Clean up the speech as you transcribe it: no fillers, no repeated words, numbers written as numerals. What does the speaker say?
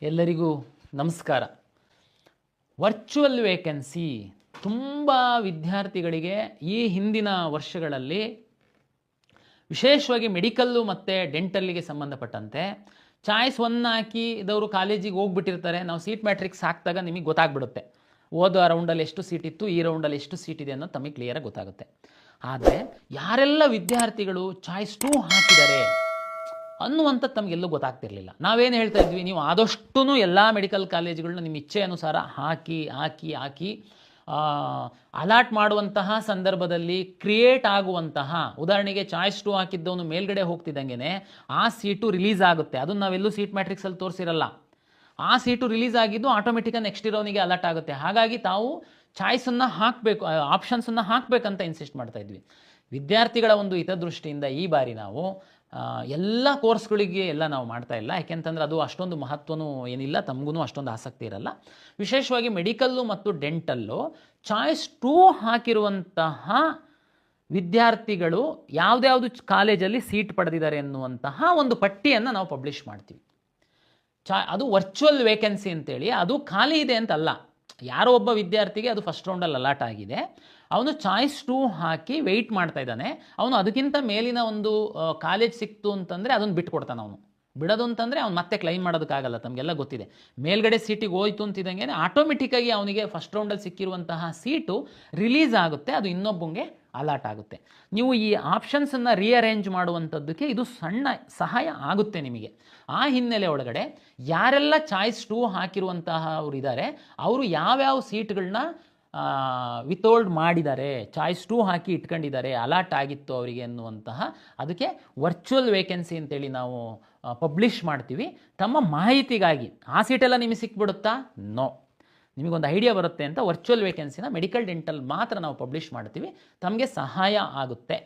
ಎಲ್ಲರಿಗೂ ನಮಸ್ಕಾರ. Virtual vacancy ತುಂಬ ವಿದ್ಯಾರ್ಥಿಗಳಿಗೆ ಈ ಹಿಂದಿನ ವರ್ಷಗಳಲ್ಲಿ ವಿಶೇಷವಾಗಿ ಮೆಡಿಕಲ್ಲು ಮತ್ತು ಡೆಂಟಲ್ಲಿಗೆ ಸಂಬಂಧಪಟ್ಟಂತೆ ಚಾಯ್ಸ್ 1 ಹಾಕಿದವರು ಕಾಲೇಜಿಗೆ ಹೋಗ್ಬಿಟ್ಟಿರ್ತಾರೆ. ನಾವು ಸೀಟ್ ಮ್ಯಾಟ್ರಿಕ್ಸ್ ಹಾಕಿದಾಗ ನಿಮಗೆ ಗೊತ್ತಾಗ್ಬಿಡುತ್ತೆ, ಓದೋ ರೌಂಡಲ್ಲಿ ಎಷ್ಟು ಸೀಟ್ ಇತ್ತು, ಈ ರೌಂಡಲ್ಲಿ ಎಷ್ಟು ಸೀಟ್ ಇದೆ ಅನ್ನೋದು ತಮಗೆ ಕ್ಲಿಯರಾಗಿ ಗೊತ್ತಾಗುತ್ತೆ. ಆದರೆ ಯಾರೆಲ್ಲ ವಿದ್ಯಾರ್ಥಿಗಳು ಚಾಯ್ಸ್ 2 ಹಾಕಿದ್ದಾರೆ ಅನ್ನುವಂಥದ್ದು ತಮಗೆಲ್ಲೂ ಗೊತ್ತಾಗ್ತಿರ್ಲಿಲ್ಲ. ನಾವೇನು ಹೇಳ್ತಾ ಇದ್ವಿ, ನೀವು ಆದಷ್ಟು ಎಲ್ಲ ಮೆಡಿಕಲ್ ಕಾಲೇಜುಗಳನ್ನ ನಿಮ್ಮ ಇಚ್ಛೆ ಅನುಸಾರ ಹಾಕಿ ಅಲಾಟ್ ಮಾಡುವಂತಹ ಸಂದರ್ಭದಲ್ಲಿ ಕ್ರಿಯೇಟ್ ಆಗುವಂತಹ, ಉದಾಹರಣೆಗೆ ಚಾಯ್ಸ್ 2 ಹಾಕಿದ್ದವನು ಮೇಲ್ಗಡೆ ಹೋಗ್ತಿದ್ದಂಗೆ ಆ ಸೀಟು ರಿಲೀಸ್ ಆಗುತ್ತೆ. ಅದನ್ನು ನಾವೆಲ್ಲೂ ಸೀಟ್ ಮ್ಯಾಟ್ರಿಕ್ಸಲ್ಲಿ ತೋರಿಸಿರಲ್ಲ. ಆ ಸೀಟು ರಿಲೀಸ್ ಆಗಿದ್ದು ಆಟೋಮೆಟಿಕಾಗಿ ನೆಕ್ಸ್ಟ್ ಇರೋನಿಗೆ ಅಲರ್ಟ್ ಆಗುತ್ತೆ. ಹಾಗಾಗಿ ತಾವು ಚಾಯ್ಸನ್ನು ಹಾಕಬೇಕು, ಆಪ್ಷನ್ಸನ್ನು ಹಾಕಬೇಕಂತ ಇನ್ಸಿಸ್ಟ್ ಮಾಡ್ತಾ ಇದ್ವಿ. ವಿದ್ಯಾರ್ಥಿಗಳ ಒಂದು ಹಿತದೃಷ್ಟಿಯಿಂದ ಈ ಬಾರಿ ನಾವು ಎಲ್ಲ ಕೋರ್ಸ್ಗಳಿಗೆ ನಾವು ಮಾಡ್ತಾ ಇಲ್ಲ. ಯಾಕೆಂತಂದರೆ ಅದು ಅಷ್ಟೊಂದು ಮಹತ್ವನೂ ಏನಿಲ್ಲ, ತಮಗೂ ಅಷ್ಟೊಂದು ಆಸಕ್ತಿ ಇರಲ್ಲ. ವಿಶೇಷವಾಗಿ ಮೆಡಿಕಲ್ಲು ಮತ್ತು ಡೆಂಟಲ್ಲು ಚಾಯ್ಸ್ 2 ಹಾಕಿರುವಂತಹ ವಿದ್ಯಾರ್ಥಿಗಳು ಯಾವುದ್ಯಾವುದು ಕಾಲೇಜಲ್ಲಿ ಸೀಟ್ ಪಡೆದಿದ್ದಾರೆ ಎನ್ನುವಂತಹ ಒಂದು ಪಟ್ಟಿಯನ್ನು ನಾವು ಪಬ್ಲಿಷ್ ಮಾಡ್ತೀವಿ. ಅದು ವರ್ಚುವಲ್ ವೇಕೆನ್ಸಿ ಅಂತೇಳಿ, ಅದು ಖಾಲಿ ಇದೆ ಅಂತಲ್ಲ. ಯಾರೋ ಒಬ್ಬ ವಿದ್ಯಾರ್ಥಿಗೆ ಅದು ಫಸ್ಟ್ ರೌಂಡಲ್ಲಿ ಅಲಾಟ್ ಆಗಿದೆ, ಅವನು ಚಾಯ್ಸ್ 2 ಹಾಕಿ ವೆಯ್ಟ್ ಮಾಡ್ತಾ ಇದ್ದಾನೆ. ಅವನು ಅದಕ್ಕಿಂತ ಮೇಲಿನ ಒಂದು ಕಾಲೇಜ್ ಸಿಕ್ತು ಅಂತಂದರೆ ಅದನ್ನು ಬಿಟ್ಕೊಡ್ತಾನೆ. ಅವನು ಬಿಡೋದು ಅಂತಂದರೆ ಅವ್ನು ಮತ್ತೆ ಕ್ಲೈಮ್ ಮಾಡೋದಕ್ಕಾಗಲ್ಲ. ತಮಗೆಲ್ಲ ಗೊತ್ತಿದೆ, ಮೇಲ್ಗಡೆ ಸೀಟಿಗೆ ಹೋಯ್ತು ಅಂತಿದ್ದಂಗೆ ಆಟೋಮೆಟಿಕ್ಕಾಗಿ ಅವನಿಗೆ ಫಸ್ಟ್ ರೌಂಡಲ್ಲಿ ಸಿಕ್ಕಿರುವಂತಹ ಸೀಟು ರಿಲೀಸ್ ಆಗುತ್ತೆ, ಅದು ಇನ್ನೊಬ್ಬಂಗೆ ಅಲಾಟ್ ಆಗುತ್ತೆ. ನೀವು ಈ ಆಪ್ಷನ್ಸನ್ನು ರೀಅರೇಂಜ್ ಮಾಡುವಂಥದ್ದಕ್ಕೆ ಇದು ಸಣ್ಣ ಸಹಾಯ ಆಗುತ್ತೆ ನಿಮಗೆ. ಆ ಹಿನ್ನೆಲೆ ಒಳಗಡೆ ಯಾರೆಲ್ಲ ಚಾಯ್ಸ್ 2 ಹಾಕಿರುವಂತಹ ಅವರು ಇದ್ದಾರೆ, ಅವರು ಯಾವ್ಯಾವ ಸೀಟ್ಗಳನ್ನ ವಿತೋಲ್ಡ್ ಮಾಡಿದ್ದಾರೆ, ಚಾಯ್ಸ್ 2 ಹಾಕಿ ಇಟ್ಕೊಂಡಿದ್ದಾರೆ, ಅಲಾಟ್ ಆಗಿತ್ತು ಅವರಿಗೆ ಅನ್ನುವಂತಹ, ಅದಕ್ಕೆ ವರ್ಚುವಲ್ ವೇಕೆನ್ಸಿ ಅಂತೇಳಿ ನಾವು ಪಬ್ಲಿಷ್ ಮಾಡ್ತೀವಿ. ತಮ್ಮ ಮಾಹಿತಿಗಾಗಿ ಆ ಸೀಟೆಲ್ಲ ನಿಮಗೆ ಸಿಕ್ಬಿಡುತ್ತಾ? ನೋ, ನಿಮಗೊಂದು ಐಡಿಯಾ ಬರುತ್ತೆ ಅಂತ ವರ್ಚುವಲ್ ವೇಕೆನ್ಸಿನ ಮೆಡಿಕಲ್ ಡೆಂಟಲ್ ಮಾತ್ರ ನಾವು ಪಬ್ಲಿಷ್ ಮಾಡ್ತೀವಿ. ತಮಗೆ ಸಹಾಯ ಆಗುತ್ತೆ.